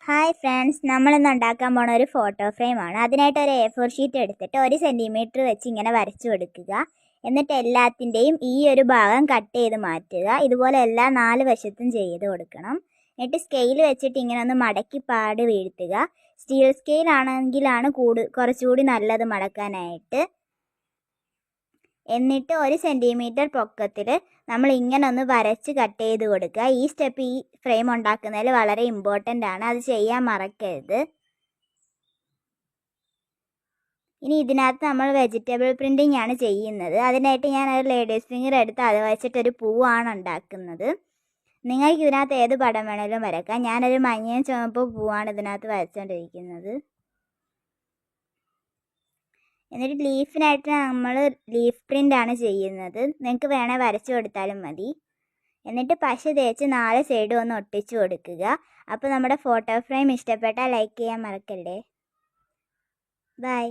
Hi friends, നമ്മളിന്ന് ഉണ്ടാക്കാൻ പോണ ഒരു ഫോട്ടോ ഫ്രെയിമാണ്. അതിനായിട്ട് ഒരു A4 ഷീറ്റ് എടുത്തിട്ട് 1 സെൻറ്റിമീറ്റർ വെച്ച് ഇങ്ങനെ വരച്ചു കൊടുക്കുക. എന്നിട്ട് എല്ലാത്തിൻ്റെയും ഈ ഒരു ഭാഗം കട്ട് ചെയ്ത് മാറ്റുക. ഇതുപോലെ എല്ലാ 4 വശത്തും ചെയ്ത് കൊടുക്കണം. എന്നിട്ട് സ്കെയിൽ വെച്ചിട്ട് ഇങ്ങനെ ഒന്ന് മടക്കി പാട് വീഴ്ത്തുക. സ്റ്റീൽ സ്കെയിൽ ആണെങ്കിലാണ് കുറച്ചുകൂടി നല്ലത് മടക്കാനായിട്ട്. എന്നിട്ട് 1 സെൻറ്റിമീറ്റർ പൊക്കത്തിൽ നമ്മൾ ഇങ്ങനെ ഒന്ന് വരച്ച് കട്ട് ചെയ്ത് കൊടുക്കുക. ഈ സ്റ്റെപ്പ് ഈ ഫ്രെയിം ഉണ്ടാക്കുന്നതിൽ വളരെ ഇമ്പോർട്ടൻ്റ് ആണ്, അത് ചെയ്യാൻ മറക്കരുത്. ഇനി ഇതിനകത്ത് നമ്മൾ വെജിറ്റബിൾ പ്രിൻറ്റിംഗ് ആണ് ചെയ്യുന്നത്. അതിനായിട്ട് ഞാൻ ഒരു ലേഡീസ് ഫിംഗർ എടുത്ത് അത് വെച്ചിട്ടൊരു പൂവാണ് ഉണ്ടാക്കുന്നത്. നിങ്ങൾക്ക് ഇതിനകത്ത് ഏത് പടം വേണമെങ്കിലും വരയ്ക്കാം. ഞാനൊരു മഞ്ഞയും ചുവപ്പ് പൂവാണ് ഇതിനകത്ത് വരച്ചുകൊണ്ടിരിക്കുന്നത്. എന്നിട്ട് ലീഫിനായിട്ട് നമ്മൾ ലീഫ് പ്രിൻ്റ് ആണ് ചെയ്യുന്നത്. നിങ്ങൾക്ക് വേണേൽ വരച്ചു കൊടുത്താലും മതി. എന്നിട്ട് പശ തേച്ച് 4 സൈഡും ഒന്ന് ഒട്ടിച്ചു കൊടുക്കുക. അപ്പോൾ നമ്മുടെ ഫോട്ടോ ഫ്രെയിം ഇഷ്ടപ്പെട്ടാൽ ലൈക്ക് ചെയ്യാൻ മറക്കല്ലേ. ബൈ.